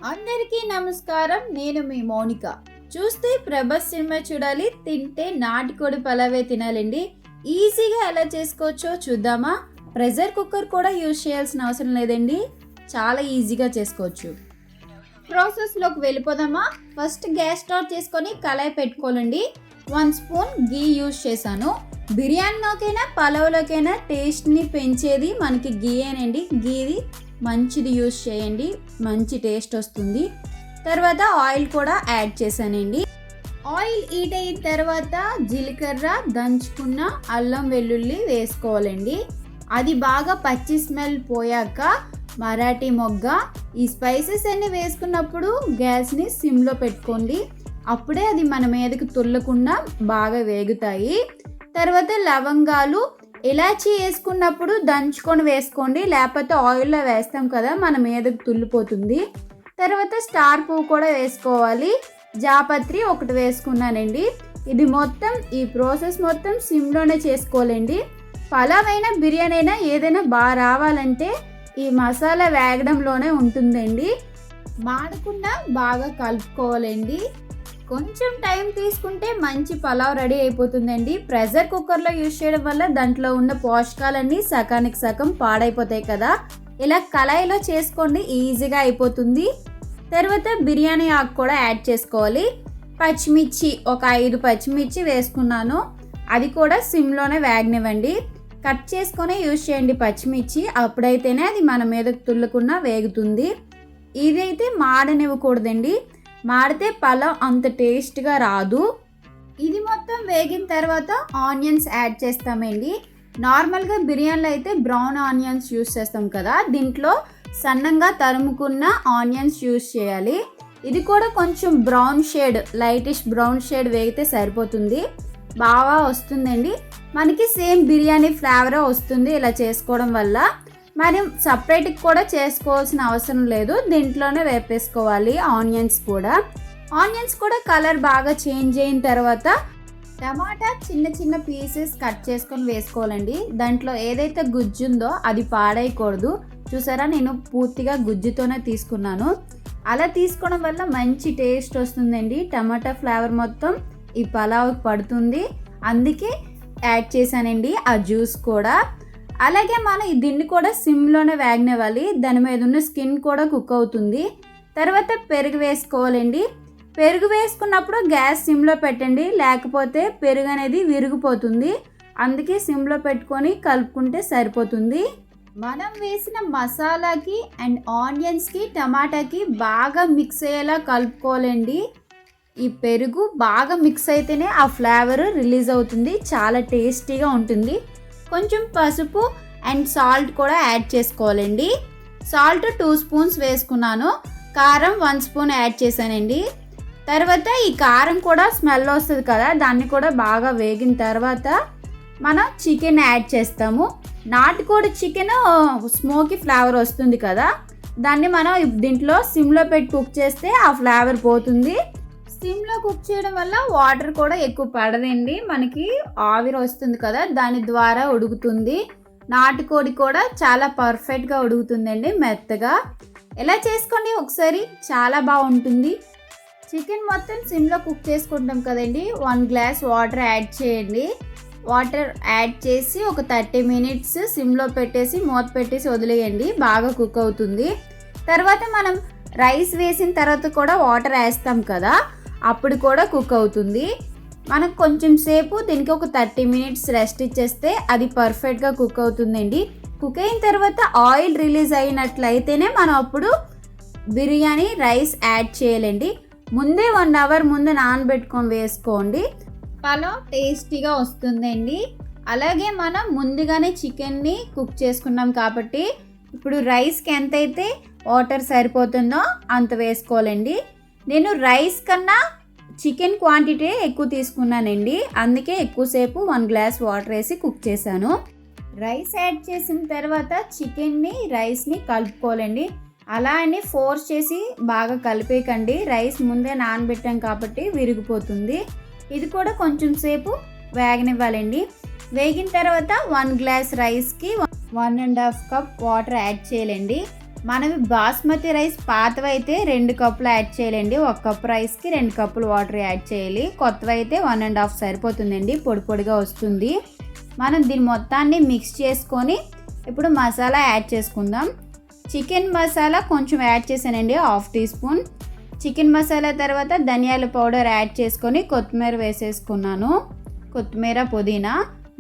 అందరికీ నమస్కారం. నేను మీ మౌనిక. చూస్తే ప్రభాస్ సినిమా చూడాలి, తింటే నాటుకోడి పలావే తినాలండి. ఈజీగా ఎలా చేసుకోవచ్చో చూద్దామా? ప్రెషర్ కుక్కర్ కూడా యూజ్ చేయాల్సిన అవసరం లేదండి, చాలా ఈజీగా చేసుకోవచ్చు. ప్రాసెస్లోకి వెళ్ళిపోదామా? ఫస్ట్ గ్యాస్ స్టార్ట్ చేసుకొని కళాయి పెట్టుకోవాలండి. 1 స్పూన్ గీ యూజ్ చేశాను. బిర్యానీలోకైనా పలావ్లోకైనా టేస్ట్ని పెంచేది మనకి గీయేనండి. గీది మంచిది యూజ్ చేయండి, మంచి టేస్ట్ వస్తుంది. తర్వాత ఆయిల్ కూడా యాడ్ చేశానండి. ఆయిల్ హీట్ అయిన తర్వాత జీలకర్ర, దంచుకున్న అల్లం వెల్లుల్లి వేసుకోవాలండి. అది బాగా పచ్చి స్మెల్ పోయాక మరాఠీ మొగ్గ, ఈ స్పైసెస్ అన్ని వేసుకున్నప్పుడు గ్యాస్ని సిమ్లో పెట్టుకోండి. అప్పుడే అది మన మీదకి తుల్లకుండా బాగా వేగుతాయి. తర్వాత లవంగాలు, ఇలాచీ వేసుకున్నప్పుడు దంచుకొని వేసుకోండి, లేకపోతే ఆయిల్లో వేస్తాం కదా మన మీదకి తుల్లిపోతుంది. తర్వాత స్టార్ పువ్వు కూడా వేసుకోవాలి. జాపత్రి ఒకటి వేసుకున్నానండి. ఇది మొత్తం ఈ ప్రాసెస్ మొత్తం సిమ్లోనే చేసుకోవాలండి. పలావ్ అయినా బిర్యానీ అయినా ఏదైనా బాగా రావాలంటే ఈ మసాలా వేగడంలోనే ఉంటుందండి. మాడకుండా బాగా కలుపుకోవాలండి. కొంచెం టైం తీసుకుంటే మంచి పలావ్ రెడీ అయిపోతుందండి. ప్రెషర్ కుక్కర్లో యూజ్ చేయడం వల్ల దాంట్లో ఉన్న పోషకాలన్నీ సగానికి సగం పాడైపోతాయి కదా. ఇలా కళాయిలో చేసుకోండి, ఈజీగా అయిపోతుంది. తర్వాత బిర్యానీ ఆకు కూడా యాడ్ చేసుకోవాలి. పచ్చిమిర్చి ఒక 5 పచ్చిమిర్చి వేసుకున్నాను, అది కూడా సిమ్లోనే వేగనివ్వండి. కట్ చేసుకొని యూజ్ చేయండి పచ్చిమిర్చి, అప్పుడైతేనే అది మన మీదకు తుల్లకుండా వేగుతుంది. ఇదైతే మాడనివ్వకూడదండి, మాడితే పలావ్ అంత టేస్ట్గా రాదు. ఇది మొత్తం వేగిన తర్వాత ఆనియన్స్ యాడ్ చేస్తామండి. నార్మల్గా బిర్యానీలో అయితే బ్రౌన్ ఆనియన్స్ యూస్ చేస్తాం కదా, దీంట్లో సన్నంగా తరుముకున్న ఆనియన్స్ యూస్ చేయాలి. ఇది కూడా కొంచెం brown shade, lightish brown shade వేగితే సరిపోతుంది, బాగా వస్తుందండి. మనకి సేమ్ బిర్యానీ ఫ్లేవరే వస్తుంది ఇలా చేసుకోవడం వల్ల. మరి సపరేట్గా కూడా చేసుకోవాల్సిన అవసరం లేదు, దీంట్లోనే వేపేసుకోవాలి. ఆనియన్స్ కూడా కలర్ బాగా చేంజ్ అయిన తర్వాత టమాటా చిన్న చిన్న పీసెస్ కట్ చేసుకొని వేసుకోవాలండి. దాంట్లో ఏదైతే గుజ్జు ఉందో అది పాడేయకూడదు. చూసారా, నేను పూర్తిగా గుజ్జుతోనే తీసుకున్నాను. అలా తీసుకోవడం వల్ల మంచి టేస్ట్ వస్తుందండి. టమాటా ఫ్లేవర్ మొత్తం ఈ పలావ్కి పడుతుంది, అందుకే యాడ్ చేశానండి ఆ జ్యూస్ కూడా. అలాగే మనం దీన్ని కూడా సిమ్లోనే వేగనివ్వాలి, దాని మీద ఉన్న స్కిన్ కూడా కుక్ అవుతుంది. తర్వాత పెరుగు వేసుకోవాలండి. పెరుగు వేసుకున్నప్పుడు గ్యాస్ సిమ్లో పెట్టండి, లేకపోతే పెరుగు అనేది విరిగిపోతుంది. అందుకే సిమ్లో పెట్టుకొని కలుపుకుంటే సరిపోతుంది. మనం వేసిన మసాలాకి అండ్ ఆనియన్స్కి టమాటాకి బాగా మిక్స్ అయ్యేలా కలుపుకోవాలండి. ఈ పెరుగు బాగా మిక్స్ అయితేనే ఆ ఫ్లేవర్ రిలీజ్ అవుతుంది, చాలా టేస్టీగా ఉంటుంది. కొంచెం పసుపు అండ్ సాల్ట్ కూడా యాడ్ చేసుకోవాలండి. సాల్ట్ 2 స్పూన్స్ వేసుకున్నాను, కారం 1 స్పూన్ యాడ్ చేశానండి. తర్వాత ఈ కారం కూడా స్మెల్ వస్తుంది కదా, దాన్ని కూడా బాగా వేగిన తర్వాత మనం చికెన్ యాడ్ చేస్తాము. నాటుకోడి చికెన్ స్మోకీ ఫ్లేవర్ వస్తుంది కదా, దాన్ని మనం దీంట్లో సిమ్లో పెట్టి కుక్ చేస్తే ఆ ఫ్లేవర్ పోతుంది. సిమ్లో కుక్ చేయడం వల్ల వాటర్ కూడా ఎక్కువ పడదండి, మనకి ఆవిరి వస్తుంది కదా, దాని ద్వారా ఉడుకుతుంది. నాటుకోడి కూడా చాలా పర్ఫెక్ట్గా ఉడుకుతుందండి, మెత్తగా. ఎలా చేసుకోండి ఒకసారి, చాలా బాగుంటుంది. చికెన్ మొత్తం సిమ్లో కుక్ చేసుకుంటాం కదండి. 1 గ్లాస్ వాటర్ యాడ్ చేయండి. వాటర్ యాడ్ చేసి ఒక 30 మినిట్స్ సిమ్లో పెట్టేసి మూత పెట్టేసి వదిలేయండి, బాగా కుక్ అవుతుంది. తర్వాత మనం రైస్ వేసిన తర్వాత కూడా వాటర్ వేస్తాం కదా, అప్పుడు కూడా కుక్ అవుతుంది. మనకు కొంచెం సేపు దీనికి ఒక 30 మినిట్స్ రెస్ట్ ఇచ్చేస్తే అది పర్ఫెక్ట్గా కుక్ అవుతుందండి. కుక్ అయిన తర్వాత ఆయిల్ రిలీజ్ అయినట్లయితేనే మనం అప్పుడు బిర్యానీ రైస్ యాడ్ చేయాలండి. ముందే 1 అవర్ ముందు నానబెట్టుకొని వేసుకోండి, పలావ్ టేస్టీగా వస్తుందండి. అలాగే మనం ముందుగానే చికెన్ని కుక్ చేసుకున్నాం కాబట్టి ఇప్పుడు రైస్కి ఎంతైతే వాటర్ సరిపోతుందో అంత వేసుకోవాలండి. నేను రైస్ కన్నా చికెన్ క్వాంటిటీ ఎక్కువ తీసుకున్నానండి, అందుకే ఎక్కువసేపు 1 గ్లాస్ వాటర్ వేసి కుక్ చేశాను. రైస్ యాడ్ చేసిన తర్వాత చికెన్ని రైస్ని కలుపుకోవాలండి. అలా అని ఫోర్స్ చేసి బాగా కలిపేయకండి, రైస్ ముందే నానబెట్టాం కాబట్టి విరిగిపోతుంది. ఇది కూడా కొంచెం సేపు వేగనివ్వాలండి. వేగిన తర్వాత 1 గ్లాస్ రైస్కి 1.5 కప్ వాటర్ యాడ్ చేయాలండి. మనవి బాస్మతి రైస్ పాతవైతే 2 కప్పులు యాడ్ చేయాలండి. 1 కప్పు రైస్కి 2 కప్పులు వాటర్ యాడ్ చేయాలి. కొత్తవి అయితే 1.5 సరిపోతుందండి, పొడి పొడిగా వస్తుంది. మనం దీని మొత్తాన్ని మిక్స్ చేసుకొని ఇప్పుడు మసాలా యాడ్ చేసుకుందాం. చికెన్ మసాలా కొంచెం యాడ్ చేశానండి, 1/2 టీ స్పూన్. చికెన్ మసాలా తర్వాత ధనియాల పౌడర్ యాడ్ చేసుకొని కొత్తిమీర వేసేసుకున్నాను. కొత్తిమీర పుదీనా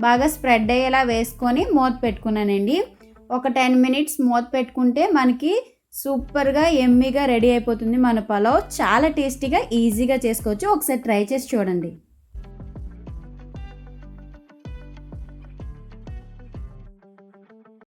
బాగా స్ప్రెడ్ అయ్యేలా వేసుకొని మూత పెట్టుకున్నానండి. ఒక 10 మినిట్స్ మూత పెట్టుకుంటే మనకి సూపర్గా ఎమ్మీగా రెడీ అయిపోతుంది మన పలావ్. చాలా టేస్టీగా ఈజీగా చేసుకోవచ్చు. ఒకసారి ట్రై చేసి చూడండి.